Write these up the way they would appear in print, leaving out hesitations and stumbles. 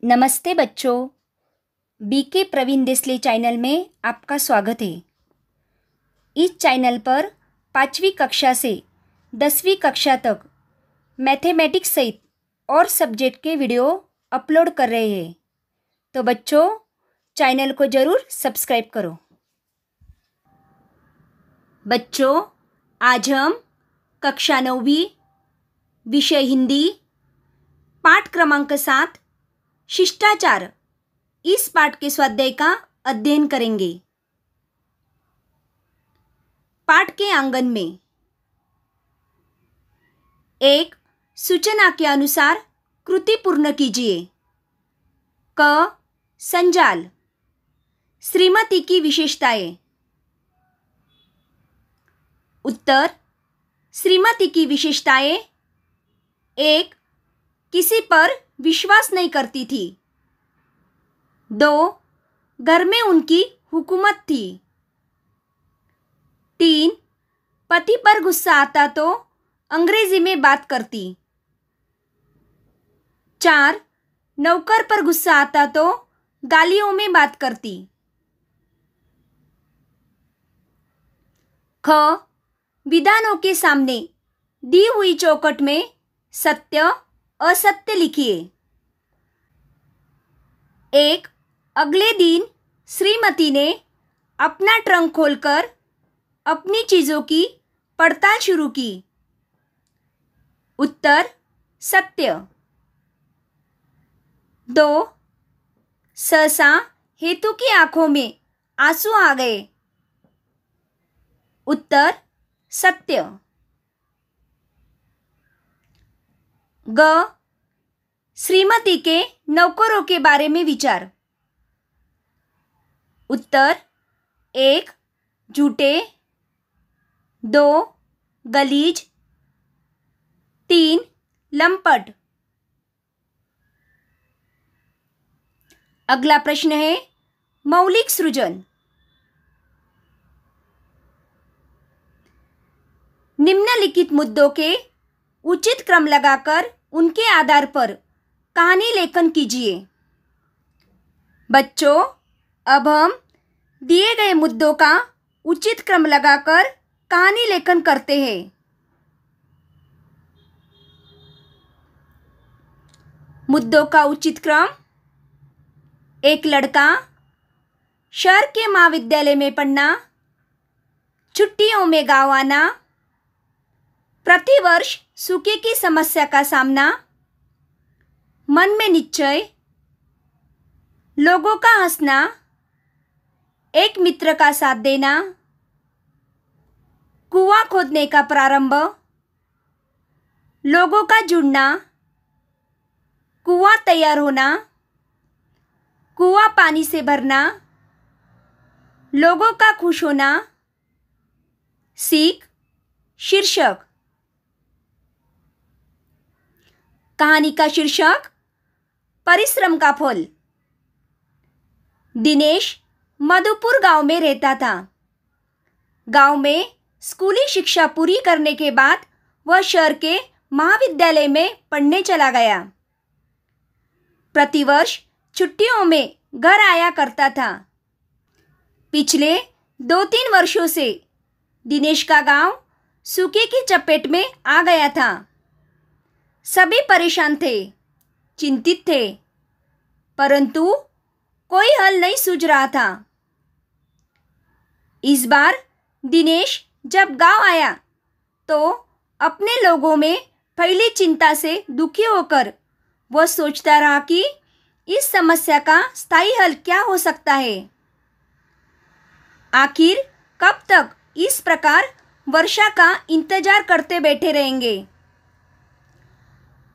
नमस्ते बच्चों। BK Praveen Desale channel में आपका स्वागत है। इस चैनल पर 5वीं कक्षा से 10वीं कक्षा तक मैथमेटिक्स सहित और सब्जेक्ट के वीडियो अपलोड कर रहे हैं, तो बच्चों चैनल को ज़रूर सब्सक्राइब करो। बच्चों, आज हम कक्षा 9वीं विषय हिंदी पाठ क्रमांक 7 शिष्टाचार इस पाठ के स्वाध्याय का अध्ययन करेंगे। पाठ के आंगन में एक सूचना के अनुसार कृति पूर्ण कीजिए। क. संजाल। श्रीमती की विशेषताएं। उत्तर। श्रीमती की विशेषताएं: 1. किसी पर विश्वास नहीं करती थी। 2. घर में उनकी हुकूमत थी। 3. पति पर गुस्सा आता तो अंग्रेजी में बात करती। 4. नौकर पर गुस्सा आता तो गालियों में बात करती। ख. विधानों के सामने दी हुई चौखट में सत्य असत्य लिखिए। 1. अगले दिन श्रीमती ने अपना ट्रंक खोलकर अपनी चीजों की पड़ताल शुरू की। उत्तर सत्य। 2. सहसा हेतु की आंखों में आंसू आ गए। उत्तर सत्य। ग. श्रीमती के नौकरों के बारे में विचार। उत्तर 1. झूठे। 2. गलीज। 3. लंपट। अगला प्रश्न है मौलिक सृजन। निम्नलिखित मुद्दों के उचित क्रम लगाकर उनके आधार पर कहानी लेखन कीजिए। बच्चों, अब हम दिए गए मुद्दों का उचित क्रम लगाकर कहानी लेखन करते हैं। मुद्दों का उचित क्रम: एक लड़का, शहर के महाविद्यालय में पढ़ना, छुट्टियों में गांव आना, प्रतिवर्ष सूखे की समस्या का सामना, मन में निश्चय, लोगों का हंसना, एक मित्र का साथ देना, कुआं खोदने का प्रारंभ, लोगों का जुड़ना, कुआं तैयार होना, कुआं पानी से भरना, लोगों का खुश होना, सीख, शीर्षक। कहानी का शीर्षक परिश्रम का फल। दिनेश मधुपुर गांव में रहता था। गांव में स्कूली शिक्षा पूरी करने के बाद वह शहर के महाविद्यालय में पढ़ने चला गया। प्रतिवर्ष छुट्टियों में घर आया करता था। पिछले 2-3 वर्षों से दिनेश का गांव सूखे की चपेट में आ गया था। सभी परेशान थे, चिंतित थे, परंतु कोई हल नहीं सूझ रहा था। इस बार दिनेश जब गांव आया तो अपने लोगों में फैली चिंता से दुखी होकर वह सोचता रहा कि इस समस्या का स्थायी हल क्या हो सकता है। आखिर कब तक इस प्रकार वर्षा का इंतजार करते बैठे रहेंगे।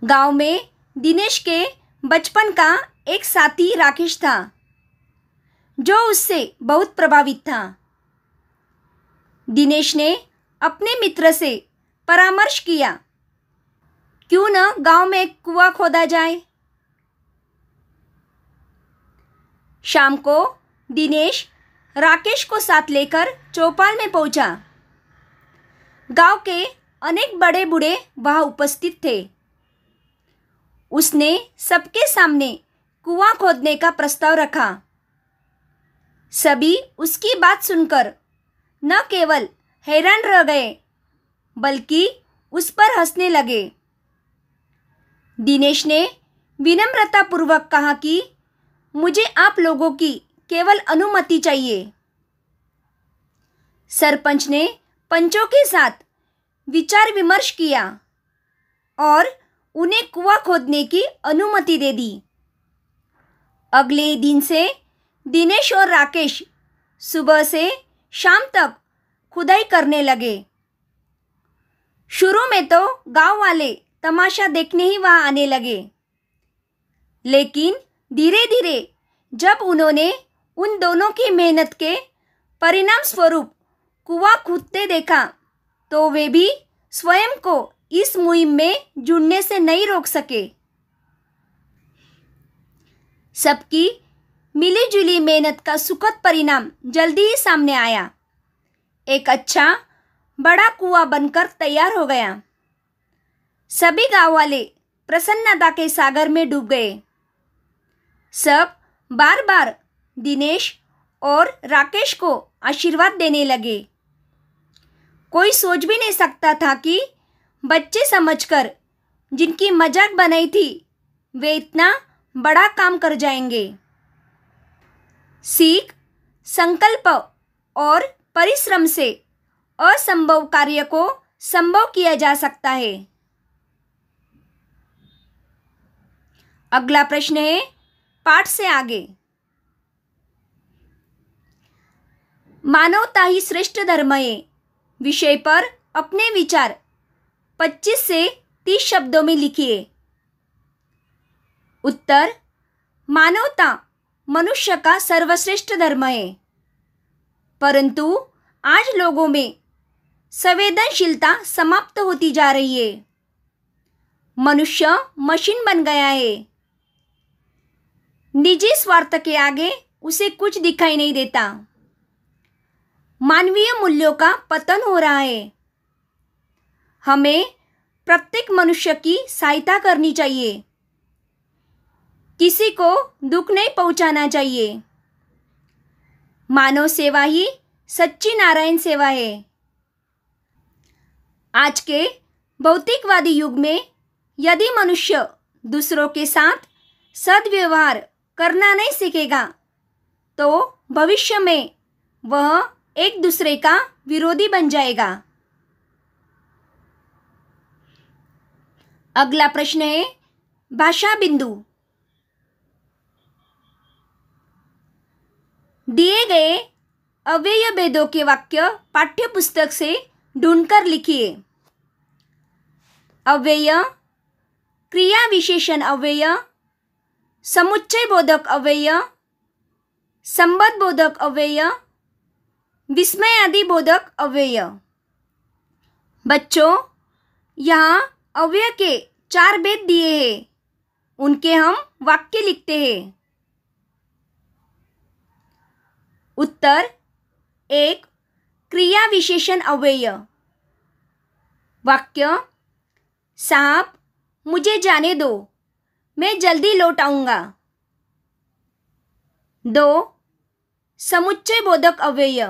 गांव में दिनेश के बचपन का एक साथी राकेश था, जो उससे बहुत प्रभावित था। दिनेश ने अपने मित्र से परामर्श किया, क्यों न गांव में एक कुआं खोदा जाए। शाम को दिनेश राकेश को साथ लेकर चौपाल में पहुंचा। गांव के अनेक बड़े बूढ़े वहां उपस्थित थे। उसने सबके सामने कुआं खोदने का प्रस्ताव रखा। सभी उसकी बात सुनकर न केवल हैरान रह गए बल्कि उस पर हंसने लगे। दिनेश ने विनम्रतापूर्वक कहा कि मुझे आप लोगों की केवल अनुमति चाहिए। सरपंच ने पंचों के साथ विचार विमर्श किया और उन्हें कुआं खोदने की अनुमति दे दी। अगले ही दिन से दिनेश और राकेश सुबह से शाम तक खुदाई करने लगे। शुरू में तो गांव वाले तमाशा देखने ही वहां आने लगे, लेकिन धीरे धीरे जब उन्होंने उन दोनों की मेहनत के परिणाम स्वरूप कुआं खोदते देखा तो वे भी स्वयं को इस मुहिम में जुड़ने से नहीं रोक सके। सबकी मिलीजुली मेहनत का सुखद परिणाम जल्दी ही सामने आया। एक अच्छा बड़ा कुआं बनकर तैयार हो गया। सभी गांव वाले प्रसन्नता के सागर में डूब गए। सब बार बार दिनेश और राकेश को आशीर्वाद देने लगे। कोई सोच भी नहीं सकता था कि बच्चे समझकर जिनकी मजाक बनाई थी वे इतना बड़ा काम कर जाएंगे। सीख, संकल्प और परिश्रम से असंभव कार्य को संभव किया जा सकता है। अगला प्रश्न है पाठ से आगे। मानवता ही श्रेष्ठ धर्म है विषय पर अपने विचार 25 से 30 शब्दों में लिखिए। उत्तर, मानवता मनुष्य का सर्वश्रेष्ठ धर्म है, परंतु आज लोगों में संवेदनशीलता समाप्त होती जा रही है। मनुष्य मशीन बन गया है। निजी स्वार्थ के आगे उसे कुछ दिखाई नहीं देता। मानवीय मूल्यों का पतन हो रहा है। हमें प्रत्येक मनुष्य की सहायता करनी चाहिए। किसी को दुख नहीं पहुंचाना चाहिए। मानव सेवा ही सच्ची नारायण सेवा है। आज के भौतिकवादी युग में यदि मनुष्य दूसरों के साथ सद्व्यवहार करना नहीं सीखेगा तो भविष्य में वह एक दूसरे का विरोधी बन जाएगा। अगला प्रश्न है भाषा बिंदु। दिए गए अव्यय भेदों के वाक्य पाठ्य पुस्तक से ढूंढकर लिखिए। अव्यय, क्रिया विशेषण अव्यय, समुच्चय बोधक अव्यय, संबंध बोधक अव्यय, विस्मय आदि बोधक अव्यय। बच्चों, यहाँ अव्यय के 4 भेद दिए हैं, उनके हम वाक्य लिखते हैं। उत्तर 1, क्रिया विशेषण अव्यय। वाक्य, साहब मुझे जाने दो, मैं जल्दी लौट आऊँगा। 2, समुच्चय बोधक अव्यय।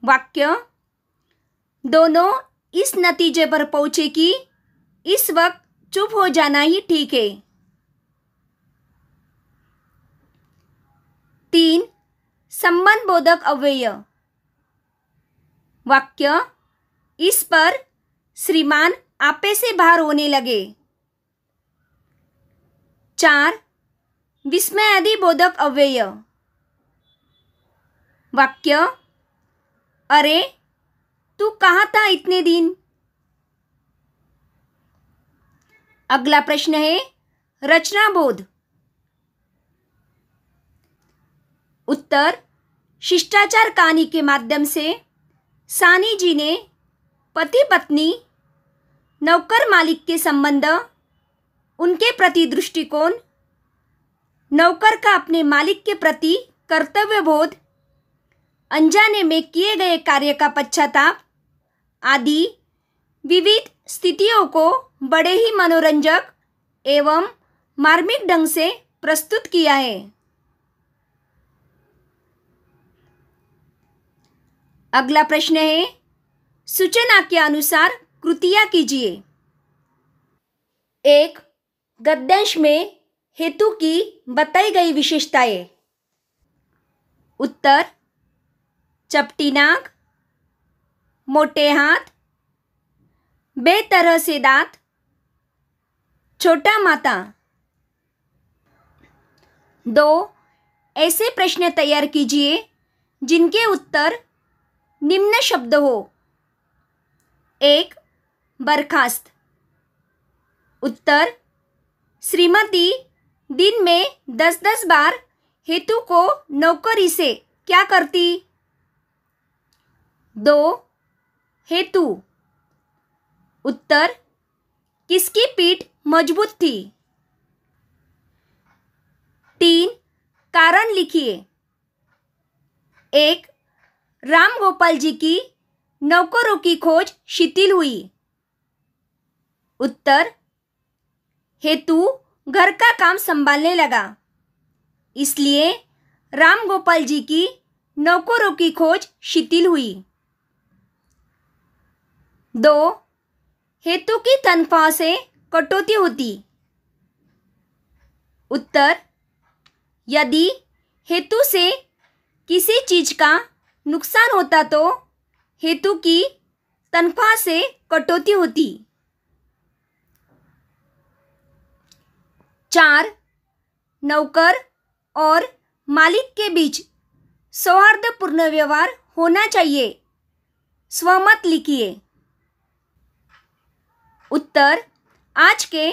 वाक्य, दोनों इस नतीजे पर पहुंचे कि इस वक्त चुप हो जाना ही ठीक है। 3, संबंध बोधक अव्यय। वाक्य, इस पर श्रीमान आपे से बाहर होने लगे। 4, विस्मय आदि बोधक अव्यय। वाक्य, अरे तू कहाँ था इतने दिन। अगला प्रश्न है रचना बोध। उत्तर, शिष्टाचार कहानी के माध्यम से सानी जी ने पति पत्नी, नौकर मालिक के संबंध, उनके प्रति दृष्टिकोण, नौकर का अपने मालिक के प्रति कर्तव्य बोध, अनजाने में किए गए कार्य का पश्चाताप आदि विविध स्थितियों को बड़े ही मनोरंजक एवं मार्मिक ढंग से प्रस्तुत किया है। अगला प्रश्न है, सूचना के अनुसार कृतियाँ कीजिए। 1. गद्यांश में हेतु की बताई गई विशेषताएं। उत्तर: चपटी नाक, मोटे हाथ, बेतरह से दांत, छोटा माथा। 2. ऐसे प्रश्न तैयार कीजिए जिनके उत्तर निम्न शब्द हो। 1. बर्खास्त। उत्तर: श्रीमती दिन में 10-10 बार हेतु को नौकरी से क्या करती? 2. हेतु। उत्तर: किसकी पीठ मजबूत थी? 3. कारण लिखिए। 1. राम गोपाल जी की नौकरों की खोज शिथिल हुई। उत्तर: हेतु घर का काम संभालने लगा, इसलिए राम गोपाल जी की नौकरों की खोज शिथिल हुई। 2. हेतु की तनख्वाह से कटौती होती। उत्तर: यदि हेतु से किसी चीज का नुकसान होता तो हेतु की तनख्वाह से कटौती होती। 4. नौकर और मालिक के बीच सौहार्दपूर्ण व्यवहार होना चाहिए। स्वमत लिखिए। उत्तर: आज के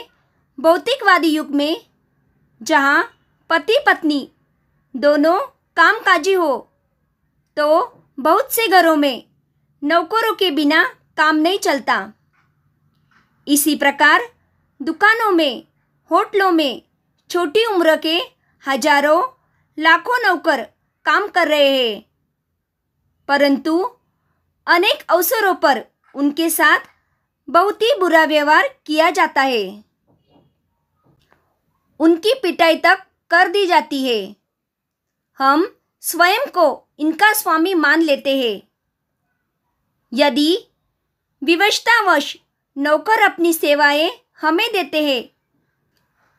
भौतिकवादी युग में जहाँ पति पत्नी दोनों कामकाजी हो, तो बहुत से घरों में नौकरों के बिना काम नहीं चलता। इसी प्रकार दुकानों में, होटलों में छोटी उम्र के हजारों लाखों नौकर काम कर रहे हैं, परंतु अनेक अवसरों पर उनके साथ बहुत ही बुरा व्यवहार किया जाता है। उनकी पिटाई तक कर दी जाती है। हम स्वयं को इनका स्वामी मान लेते हैं। यदि विवशतावश नौकर अपनी सेवाएं हमें देते हैं,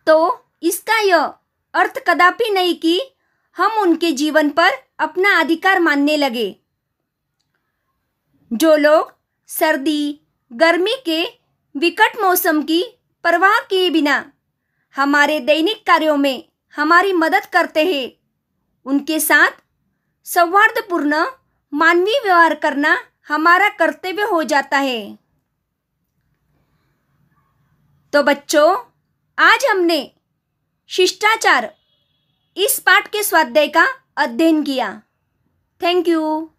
तो इसका यह अर्थ कदापि नहीं कि हम उनके जीवन पर अपना अधिकार मानने लगे। जो लोग सर्दी गर्मी के विकट मौसम की परवाह किए बिना हमारे दैनिक कार्यों में हमारी मदद करते हैं, उनके साथ सौहार्दपूर्ण मानवीय व्यवहार करना हमारा कर्तव्य हो जाता है। तो बच्चों, आज हमने शिष्टाचार इस पाठ के स्वाध्याय का अध्ययन किया। Thank you.